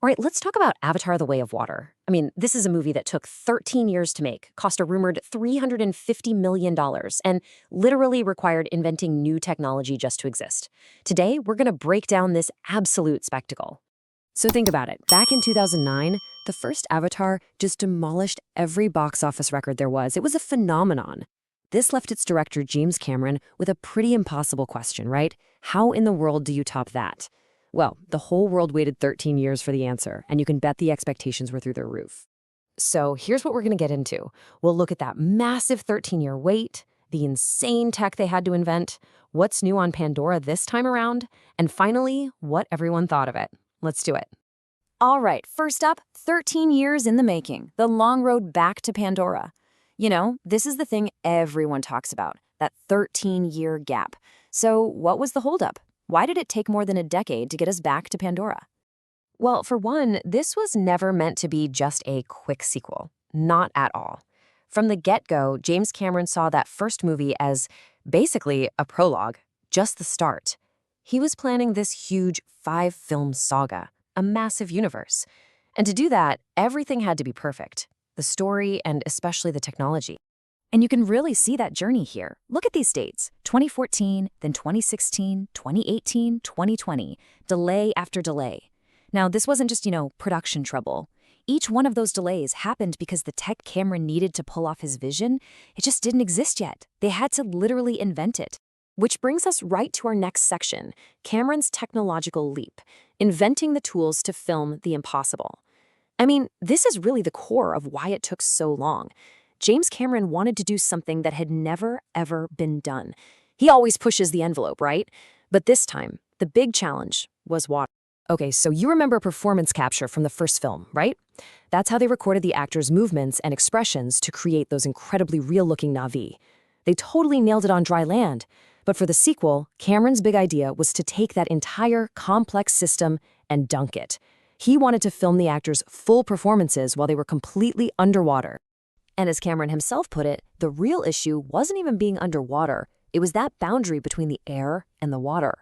All right, let's talk about Avatar: The Way of Water. I mean, this is a movie that took 13 years to make, cost a rumored $350 million, and literally required inventing new technology just to exist. Today, we're going to break down this absolute spectacle. So think about it. Back in 2009, the first Avatar just demolished every box office record there was. It was a phenomenon. This left its director, James Cameron, with a pretty impossible question, right? How in the world do you top that? Well, the whole world waited 13 years for the answer, and you can bet the expectations were through the roof. So here's what we're going to get into. We'll look at that massive 13-year wait, the insane tech they had to invent, what's new on Pandora this time around, and finally, what everyone thought of it. Let's do it. All right, first up, 13 years in the making, the long road back to Pandora. You know, this is the thing everyone talks about, that 13-year gap. So what was the holdup? Why did it take more than a decade to get us back to Pandora? Well, for one, this was never meant to be just a quick sequel. Not at all. From the get-go, James Cameron saw that first movie as basically a prologue, just the start. He was planning this huge 5-film saga, a massive universe. And to do that, everything had to be perfect. The story and especially the technology. And you can really see that journey here. Look at these dates, 2014, then 2016, 2018, 2020, delay after delay. Now, this wasn't just, production trouble. Each one of those delays happened because the tech Cameron needed to pull off his vision, it just didn't exist yet. They had to literally invent it. Which brings us right to our next section, Cameron's technological leap, inventing the tools to film the impossible. I mean, this is really the core of why it took so long. James Cameron wanted to do something that had never, ever been done. He always pushes the envelope, right? But this time, the big challenge was water. Okay, so you remember performance capture from the first film, right? That's how they recorded the actors' movements and expressions to create those incredibly real-looking Na'vi. They totally nailed it on dry land. But for the sequel, Cameron's big idea was to take that entire complex system and dunk it. He wanted to film the actors' full performances while they were completely underwater. And as Cameron himself put it, the real issue wasn't even being underwater. It was that boundary between the air and the water.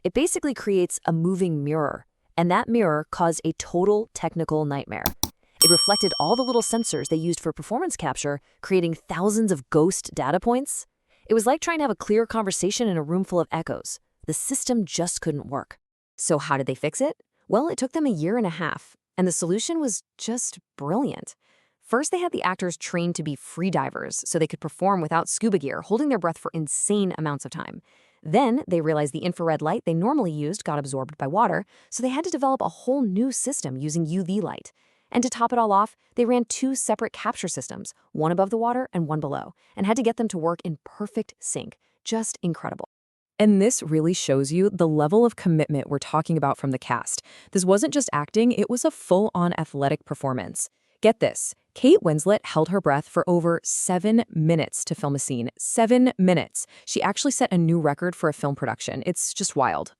It basically creates a moving mirror, and that mirror caused a total technical nightmare. It reflected all the little sensors they used for performance capture, creating thousands of ghost data points. It was like trying to have a clear conversation in a room full of echoes. The system just couldn't work. So how did they fix it? Well, it took them a year and a half, and the solution was just brilliant. First, they had the actors trained to be free divers so they could perform without scuba gear, holding their breath for insane amounts of time. Then, they realized the infrared light they normally used got absorbed by water, so they had to develop a whole new system using UV light. And to top it all off, they ran 2 separate capture systems, one above the water and one below, and had to get them to work in perfect sync. Just incredible. And this really shows you the level of commitment we're talking about from the cast. This wasn't just acting, it was a full-on athletic performance. Get this, Kate Winslet held her breath for over 7 minutes to film a scene. 7 minutes. She actually set a new record for a film production. It's just wild.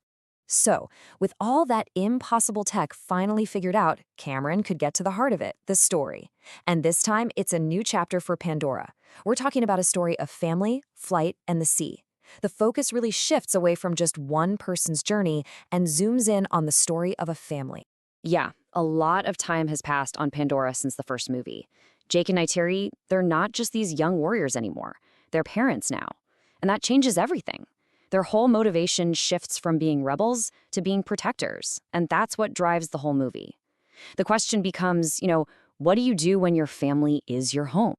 So, with all that impossible tech finally figured out, Cameron could get to the heart of it, the story. And this time, it's a new chapter for Pandora. We're talking about a story of family, flight, and the sea. The focus really shifts away from just one person's journey and zooms in on the story of a family. Yeah, a lot of time has passed on Pandora since the first movie. Jake and Neytiri, they're not just these young warriors anymore. They're parents now. And that changes everything. Their whole motivation shifts from being rebels to being protectors. And that's what drives the whole movie. The question becomes, what do you do when your family is your home?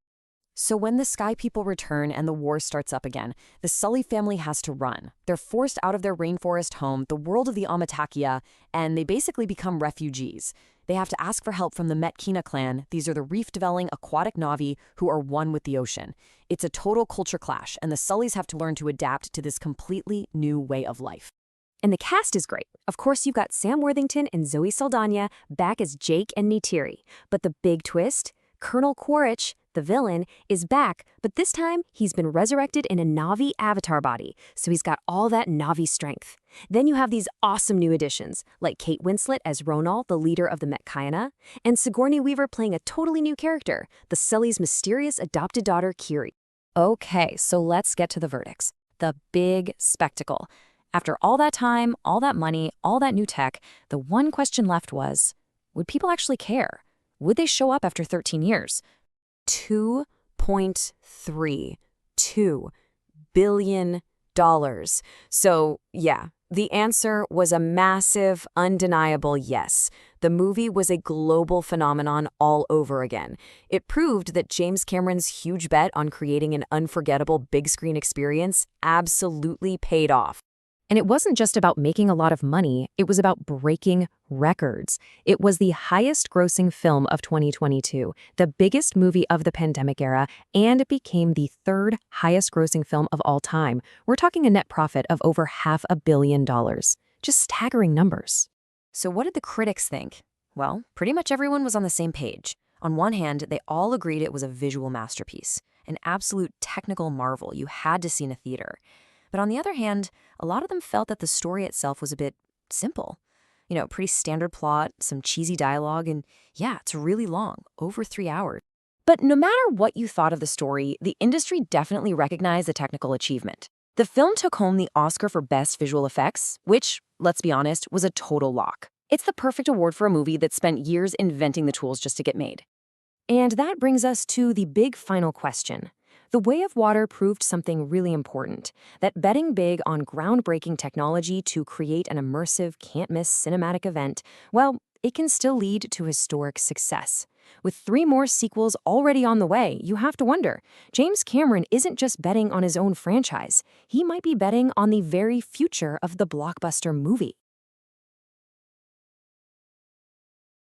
So when the Sky People return and the war starts up again, the Sully family has to run. They're forced out of their rainforest home, the world of the Amatakia, and they basically become refugees. They have to ask for help from the Metkina clan. These are the reef-dwelling aquatic Na'vi who are one with the ocean. It's a total culture clash, and the Sullys have to learn to adapt to this completely new way of life. And the cast is great. Of course, you've got Sam Worthington and Zoe Saldana back as Jake and Neytiri. But the big twist? Colonel Quaritch, the villain, is back, but this time he's been resurrected in a Na'vi avatar body, so he's got all that Na'vi strength. Then you have these awesome new additions, like Kate Winslet as Ronal, the leader of the Metkayana, and Sigourney Weaver playing a totally new character, the Sully's mysterious adopted daughter, Kiri. Okay, so let's get to the verdicts. The big spectacle. After all that time, all that money, all that new tech, the one question left was would people actually care? Would they show up after 13 years? 2.32 billion dollars. So, yeah, the answer was a massive, undeniable yes. The movie was a global phenomenon all over again. It proved that James Cameron's huge bet on creating an unforgettable big screen experience absolutely paid off. And it wasn't just about making a lot of money, it was about breaking records. It was the highest-grossing film of 2022, the biggest movie of the pandemic era, and it became the third highest-grossing film of all time. We're talking a net profit of over $500 million. Just staggering numbers. So what did the critics think? Well, pretty much everyone was on the same page. On one hand, they all agreed it was a visual masterpiece, an absolute technical marvel you had to see in a theater. But on the other hand, a lot of them felt that the story itself was a bit simple. Pretty standard plot, some cheesy dialogue, and yeah, it's really long, over 3 hours. But no matter what you thought of the story, the industry definitely recognized the technical achievement. The film took home the Oscar for Best Visual Effects, which, let's be honest, was a total lock. It's the perfect award for a movie that spent years inventing the tools just to get made. And that brings us to the big final question. The Way of Water proved something really important, that betting big on groundbreaking technology to create an immersive, can't-miss cinematic event, well, it can still lead to historic success. With 3 more sequels already on the way, you have to wonder, James Cameron isn't just betting on his own franchise. He might be betting on the very future of the blockbuster movie.